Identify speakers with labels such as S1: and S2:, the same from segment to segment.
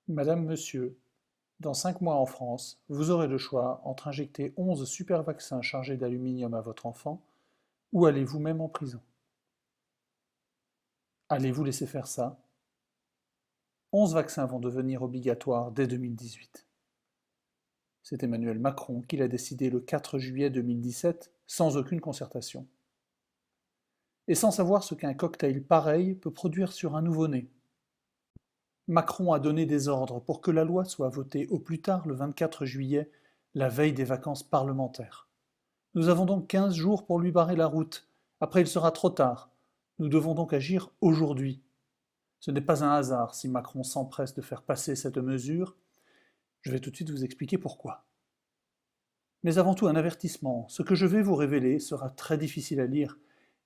S1: Madame, Monsieur, dans 5 mois en France, vous aurez le choix entre injecter 11 super vaccins chargés d'aluminium à votre enfant ou aller vous-même en prison. Allez-vous laisser faire ça? 11 vaccins vont devenir obligatoires dès 2018. C'est Emmanuel Macron qui l'a décidé le 4 juillet 2017 sans aucune concertation. Et sans savoir ce qu'un cocktail pareil peut produire sur un nouveau-né. Macron a donné des ordres pour que la loi soit votée au plus tard le 24 juillet, la veille des vacances parlementaires. Nous avons donc 15 jours pour lui barrer la route. Après, il sera trop tard. Nous devons donc agir aujourd'hui. Ce n'est pas un hasard si Macron s'empresse de faire passer cette mesure. Je vais tout de suite vous expliquer pourquoi. Mais avant tout, un avertissement. Ce que je vais vous révéler sera très difficile à lire,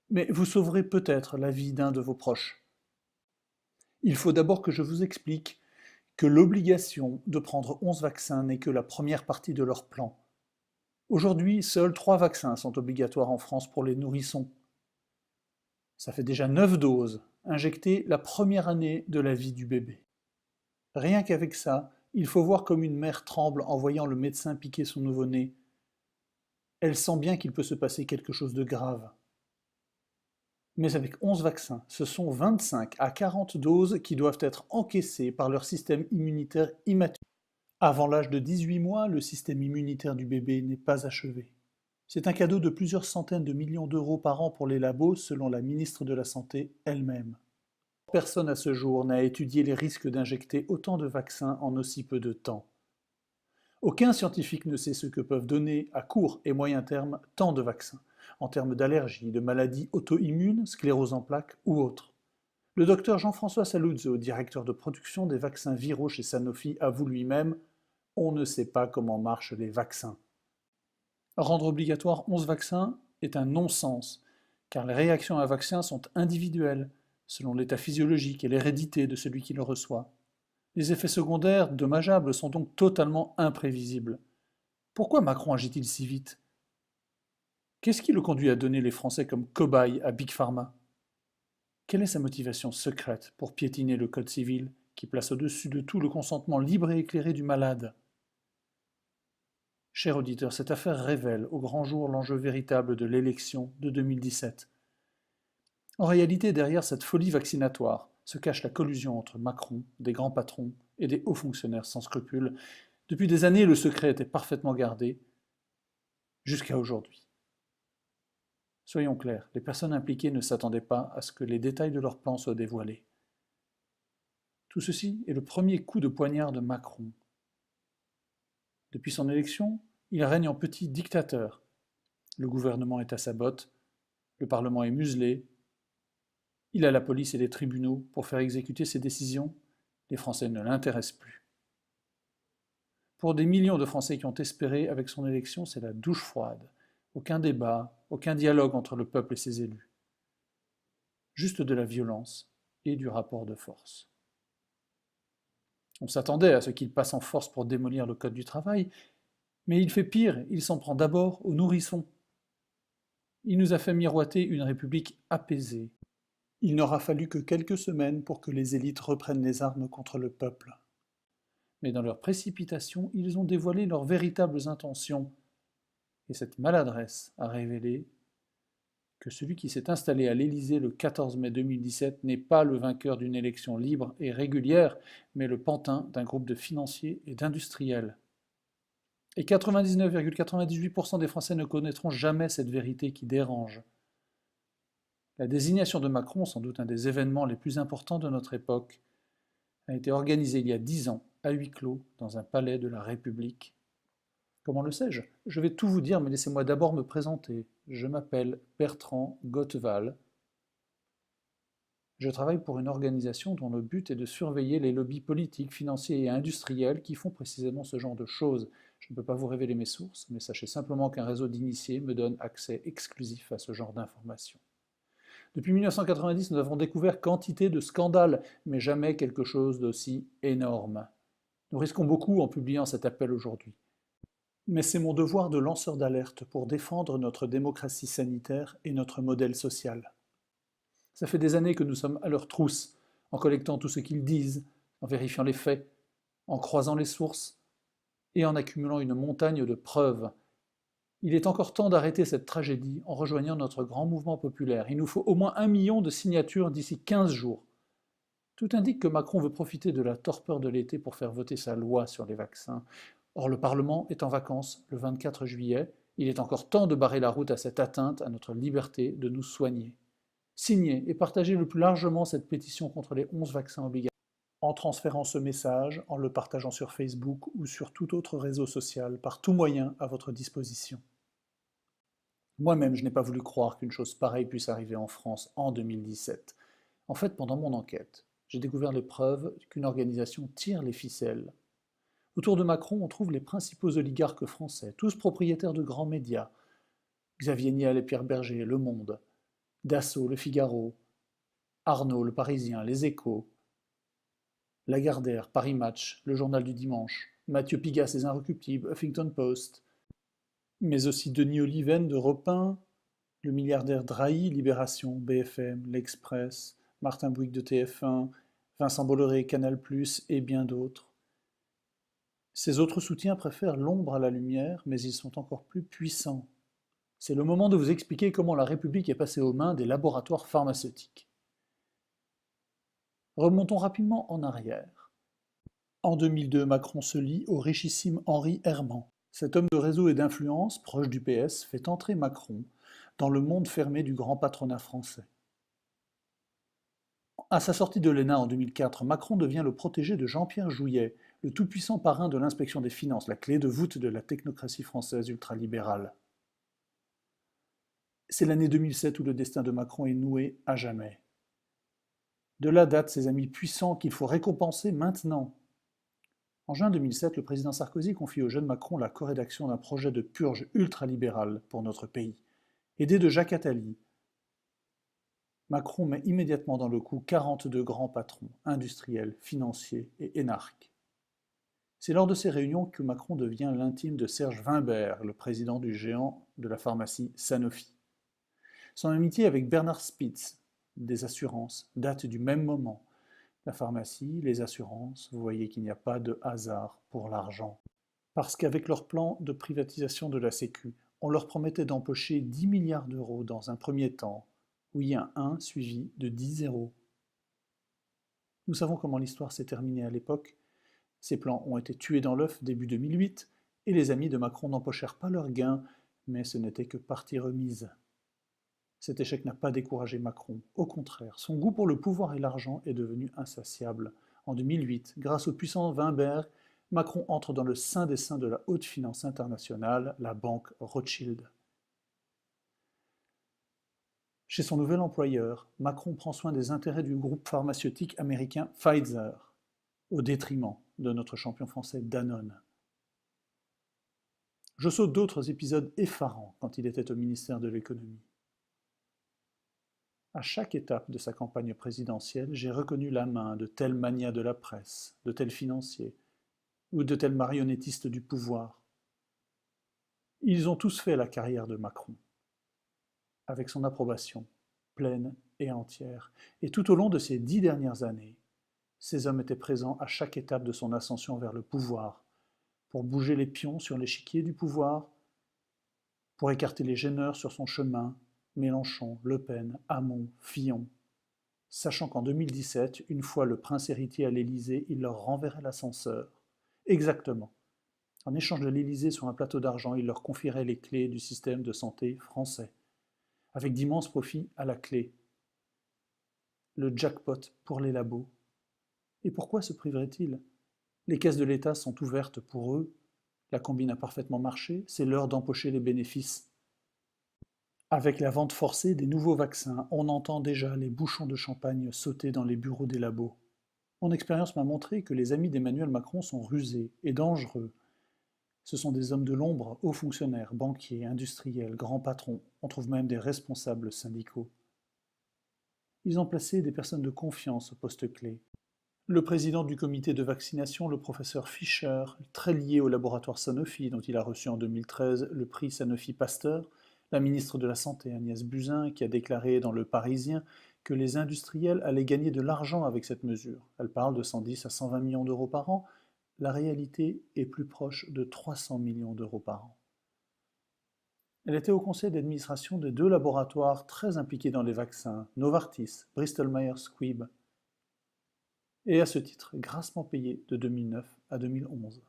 S1: mais vous sauverez peut-être la vie d'un de vos proches. Il faut d'abord que je vous explique que l'obligation de prendre 11 vaccins n'est que la première partie de leur plan. Aujourd'hui, seuls 3 vaccins sont obligatoires en France pour les nourrissons. Ça fait déjà 9 doses injectées la première année de la vie du bébé. Rien qu'avec ça, il faut voir comme une mère tremble en voyant le médecin piquer son nouveau-né. Elle sent bien qu'il peut se passer quelque chose de grave. Mais avec 11 vaccins, ce sont 25 à 40 doses qui doivent être encaissées par leur système immunitaire immature. Avant l'âge de 18 mois, le système immunitaire du bébé n'est pas achevé. C'est un cadeau de plusieurs centaines de millions d'euros par an pour les labos, selon la ministre de la Santé elle-même. Personne à ce jour n'a étudié les risques d'injecter autant de vaccins en aussi peu de temps. Aucun scientifique ne sait ce que peuvent donner à court et moyen terme tant de vaccins, en termes d'allergies, de maladies auto-immunes, sclérose en plaques ou autres. Le docteur Jean-François Saluzzo, directeur de production des vaccins viraux chez Sanofi, avoue lui-même: on ne sait pas comment marchent les vaccins. Rendre obligatoire 11 vaccins est un non-sens, car les réactions à un vaccin sont individuelles, selon l'état physiologique et l'hérédité de celui qui le reçoit. Les effets secondaires dommageables sont donc totalement imprévisibles. Pourquoi Macron agit-il si vite? Qu'est-ce qui le conduit à donner les Français comme cobayes à Big Pharma? Quelle est sa motivation secrète pour piétiner le Code civil, qui place au-dessus de tout le consentement libre et éclairé du malade? Cher auditeur, cette affaire révèle au grand jour l'enjeu véritable de l'élection de 2017. En réalité, derrière cette folie vaccinatoire se cache la collusion entre Macron, des grands patrons et des hauts fonctionnaires sans scrupules. Depuis des années, le secret était parfaitement gardé, jusqu'à aujourd'hui. Soyons clairs, les personnes impliquées ne s'attendaient pas à ce que les détails de leur plan soient dévoilés. Tout ceci est le premier coup de poignard de Macron. Depuis son élection, il règne en petit dictateur. Le gouvernement est à sa botte, le Parlement est muselé, il a la police et les tribunaux pour faire exécuter ses décisions, les Français ne l'intéressent plus. Pour des millions de Français qui ont espéré avec son élection, c'est la douche froide. Aucun débat, aucun dialogue entre le peuple et ses élus. Juste de la violence et du rapport de force. On s'attendait à ce qu'il passe en force pour démolir le Code du travail, mais il fait pire, il s'en prend d'abord aux nourrissons. Il nous a fait miroiter une République apaisée. Il n'aura fallu que quelques semaines pour que les élites reprennent les armes contre le peuple. Mais dans leur précipitation, ils ont dévoilé leurs véritables intentions. Et cette maladresse a révélé que celui qui s'est installé à l'Élysée le 14 mai 2017 n'est pas le vainqueur d'une élection libre et régulière, mais le pantin d'un groupe de financiers et d'industriels. Et 99,98% des Français ne connaîtront jamais cette vérité qui dérange. La désignation de Macron, sans doute un des événements les plus importants de notre époque, a été organisée il y a 10 ans, à huis clos, dans un palais de la République. Comment le sais-je? Je vais tout vous dire, mais laissez-moi d'abord me présenter. Je m'appelle Bertrand Gotteval. Je travaille pour une organisation dont le but est de surveiller les lobbies politiques, financiers et industriels qui font précisément ce genre de choses. Je ne peux pas vous révéler mes sources, mais sachez simplement qu'un réseau d'initiés me donne accès exclusif à ce genre d'informations. Depuis 1990, nous avons découvert quantité de scandales, mais jamais quelque chose d'aussi énorme. Nous risquons beaucoup en publiant cet appel aujourd'hui. Mais c'est mon devoir de lanceur d'alerte pour défendre notre démocratie sanitaire et notre modèle social. Ça fait des années que nous sommes à leur trousse, en collectant tout ce qu'ils disent, en vérifiant les faits. en croisant les sources et en accumulant une montagne de preuves. Il est encore temps d'arrêter cette tragédie en rejoignant notre grand mouvement populaire. Il nous faut au moins 1 million de signatures d'ici 15 jours. Tout indique que Macron veut profiter de la torpeur de l'été pour faire voter sa loi sur les vaccins. Or, le Parlement est en vacances le 24 juillet. Il est encore temps de barrer la route à cette atteinte à notre liberté de nous soigner. Signez et partagez le plus largement cette pétition contre les 11 vaccins obligatoires en transférant ce message, en le partageant sur Facebook ou sur tout autre réseau social, par tout moyen à votre disposition. Moi-même, je n'ai pas voulu croire qu'une chose pareille puisse arriver en France en 2017. En fait, pendant mon enquête, j'ai découvert les preuves qu'une organisation tire les ficelles. Autour de Macron, on trouve les principaux oligarques français, tous propriétaires de grands médias. Xavier Niel et Pierre Berger, Le Monde, Dassault, Le Figaro, Arnaud, Le Parisien, Les Échos, Lagardère, Paris Match, Le Journal du Dimanche, Mathieu Pigasse, Les Inrecuptibles, Huffington Post, mais aussi Denis Oliven d'Europe 1, le milliardaire Drahi, Libération, BFM, L'Express, Martin Bouygues de TF1, Vincent Bolloré, Canal+, et bien d'autres. Ces autres soutiens préfèrent l'ombre à la lumière, mais ils sont encore plus puissants. C'est le moment de vous expliquer comment la République est passée aux mains des laboratoires pharmaceutiques. Remontons rapidement en arrière. En 2002, Macron se lie au richissime Henri Herman. Cet homme de réseau et d'influence, proche du PS, fait entrer Macron dans le monde fermé du grand patronat français. À sa sortie de l'ENA en 2004, Macron devient le protégé de Jean-Pierre Jouyet, le tout-puissant parrain de l'inspection des finances, la clé de voûte de la technocratie française ultralibérale. C'est l'année 2007 où le destin de Macron est noué à jamais. De là datent ses amis puissants qu'il faut récompenser maintenant. En juin 2007, le président Sarkozy confie au jeune Macron la corédaction d'un projet de purge ultralibérale pour notre pays. Aidé de Jacques Attali, Macron met immédiatement dans le coup 42 grands patrons, industriels, financiers et énarques. C'est lors de ces réunions que Macron devient l'intime de Serge Weinberg, le président du géant de la pharmacie Sanofi. Son amitié avec Bernard Spitz, des assurances, date du même moment. La pharmacie, les assurances, vous voyez qu'il n'y a pas de hasard pour l'argent. Parce qu'avec leur plan de privatisation de la Sécu, on leur promettait d'empocher 10 milliards d'euros dans un premier temps. Oui, un 1 suivi de 10 zéros. Nous savons comment l'histoire s'est terminée à l'époque. Ces plans ont été tués dans l'œuf début 2008, et les amis de Macron n'empochèrent pas leurs gains, mais ce n'était que partie remise. Cet échec n'a pas découragé Macron. Au contraire, son goût pour le pouvoir et l'argent est devenu insatiable. En 2008, grâce au puissant Weinberg, Macron entre dans le sein des saints de la haute finance internationale, la banque Rothschild. Chez son nouvel employeur, Macron prend soin des intérêts du groupe pharmaceutique américain Pfizer, au détriment de notre champion français Danone. Je saute d'autres épisodes effarants quand il était au ministère de l'économie. À chaque étape de sa campagne présidentielle, j'ai reconnu la main de tels magnats de la presse, de tels financiers, ou de tels marionnettistes du pouvoir. Ils ont tous fait la carrière de Macron, avec son approbation, pleine et entière. Et tout au long de ces 10 dernières années, ces hommes étaient présents à chaque étape de son ascension vers le pouvoir, pour bouger les pions sur l'échiquier du pouvoir, pour écarter les gêneurs sur son chemin, Mélenchon, Le Pen, Hamon, Fillon, sachant qu'en 2017, une fois le prince héritier à l'Élysée, il leur renverrait l'ascenseur. Exactement. En échange de l'Élysée sur un plateau d'argent, il leur confierait les clés du système de santé français, avec d'immenses profits à la clé. Le jackpot pour les labos. Et pourquoi se priverait-il? Les caisses de l'État sont ouvertes pour eux. La combine a parfaitement marché, c'est l'heure d'empocher les bénéfices. Avec la vente forcée des nouveaux vaccins, on entend déjà les bouchons de champagne sauter dans les bureaux des labos. Mon expérience m'a montré que les amis d'Emmanuel Macron sont rusés et dangereux. Ce sont des hommes de l'ombre, hauts fonctionnaires, banquiers, industriels, grands patrons, on trouve même des responsables syndicaux. Ils ont placé des personnes de confiance au poste clé. Le président du comité de vaccination, le professeur Fischer, très lié au laboratoire Sanofi, dont il a reçu en 2013 le prix Sanofi Pasteur, la ministre de la Santé, Agnès Buzyn, qui a déclaré dans Le Parisien que les industriels allaient gagner de l'argent avec cette mesure. Elle parle de 110 à 120 millions d'euros par an, La réalité est plus proche de 300 millions d'euros par an. Elle était au conseil d'administration de 2 laboratoires très impliqués dans les vaccins, Novartis, Bristol Myers Squibb, et à ce titre grassement payé de 2009 à 2011.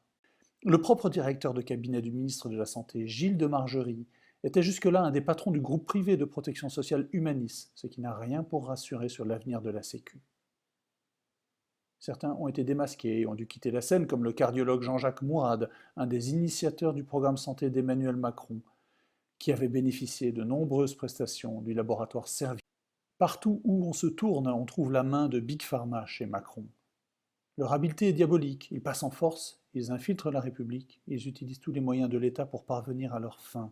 S1: Le propre directeur de cabinet du ministre de la Santé, Gilles de Margerie, était jusque-là un des patrons du groupe privé de protection sociale Humanis, ce qui n'a rien pour rassurer sur l'avenir de la Sécu. Certains ont été démasqués et ont dû quitter la scène, comme le cardiologue Jean-Jacques Mourad, un des initiateurs du programme santé d'Emmanuel Macron, qui avait bénéficié de nombreuses prestations du laboratoire Servier. Partout où on se tourne, on trouve la main de Big Pharma chez Macron. Leur habileté est diabolique, ils passent en force, ils infiltrent la République, ils utilisent tous les moyens de l'État pour parvenir à leurs fins.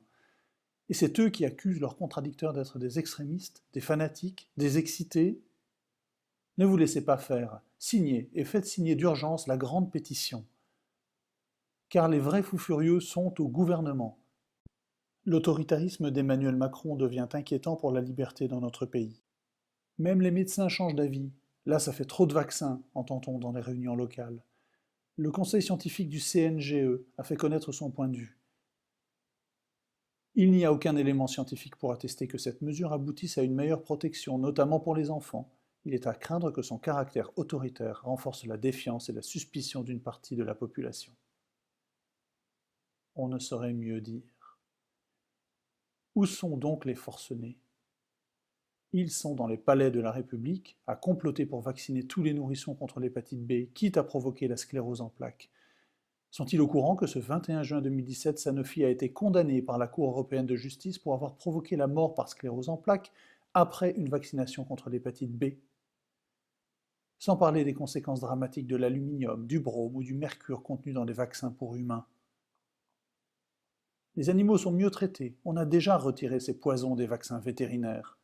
S1: Et c'est eux qui accusent leurs contradicteurs d'être des extrémistes, des fanatiques, des excités. Ne vous laissez pas faire, signez et faites signer d'urgence la grande pétition. Car les vrais fous furieux sont au gouvernement. L'autoritarisme d'Emmanuel Macron devient inquiétant pour la liberté dans notre pays. Même les médecins changent d'avis. Là, ça fait trop de vaccins, entend-on dans les réunions locales. Le conseil scientifique du CNGE a fait connaître son point de vue. Il n'y a aucun élément scientifique pour attester que cette mesure aboutisse à une meilleure protection, notamment pour les enfants. Il est à craindre que son caractère autoritaire renforce la défiance et la suspicion d'une partie de la population. On ne saurait mieux dire. Où sont donc les forcenés? Ils sont dans les palais de la République, à comploter pour vacciner tous les nourrissons contre l'hépatite B, quitte à provoquer la sclérose en plaques. Sont-ils au courant que ce 21 juin 2017, Sanofi a été condamné par la Cour européenne de justice pour avoir provoqué la mort par sclérose en plaques après une vaccination contre l'hépatite B? Sans parler des conséquences dramatiques de l'aluminium, du brome ou du mercure contenus dans les vaccins pour humains. Les animaux sont mieux traités, on a déjà retiré ces poisons des vaccins vétérinaires.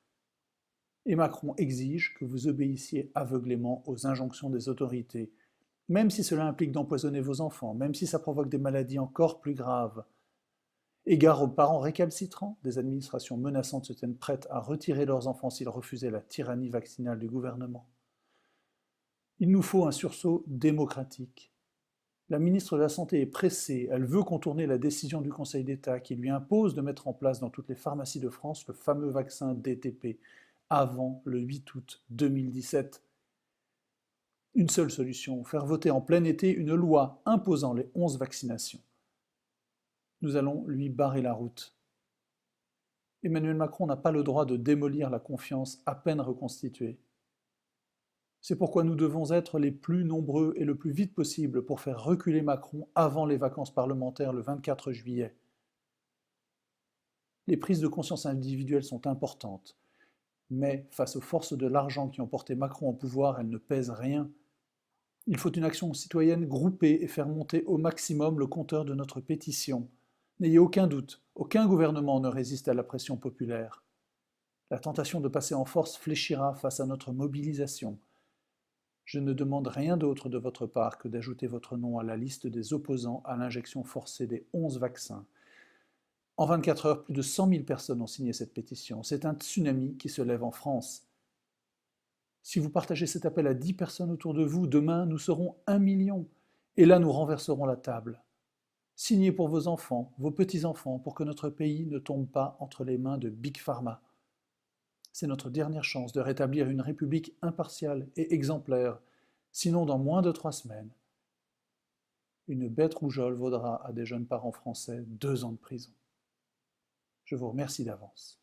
S1: Et Macron exige que vous obéissiez aveuglément aux injonctions des autorités, même si cela implique d'empoisonner vos enfants, même si ça provoque des maladies encore plus graves. Égard aux parents récalcitrants, des administrations menaçantes se tiennent prêtes à retirer leurs enfants s'ils refusaient la tyrannie vaccinale du gouvernement. Il nous faut un sursaut démocratique. La ministre de la Santé est pressée, elle veut contourner la décision du Conseil d'État qui lui impose de mettre en place dans toutes les pharmacies de France le fameux vaccin DTP, avant le 8 août 2017. Une seule solution, faire voter en plein été une loi imposant les 11 vaccinations. Nous allons lui barrer la route. Emmanuel Macron n'a pas le droit de démolir la confiance à peine reconstituée. C'est pourquoi nous devons être les plus nombreux et le plus vite possible pour faire reculer Macron avant les vacances parlementaires le 24 juillet. Les prises de conscience individuelles sont importantes, mais face aux forces de l'argent qui ont porté Macron au pouvoir, elles ne pèsent rien. Il faut une action citoyenne groupée et faire monter au maximum le compteur de notre pétition. N'ayez aucun doute, aucun gouvernement ne résiste à la pression populaire. La tentation de passer en force fléchira face à notre mobilisation. Je ne demande rien d'autre de votre part que d'ajouter votre nom à la liste des opposants à l'injection forcée des 11 vaccins. En 24 heures, plus de 100 000 personnes ont signé cette pétition. C'est un tsunami qui se lève en France. Si vous partagez cet appel à 10 personnes autour de vous, demain, nous serons 1 million. Et là, nous renverserons la table. Signez pour vos enfants, vos petits-enfants, pour que notre pays ne tombe pas entre les mains de Big Pharma. C'est notre dernière chance de rétablir une république impartiale et exemplaire, sinon dans moins de 3 semaines. Une bête rougeole vaudra à des jeunes parents français 2 ans de prison. Je vous remercie d'avance.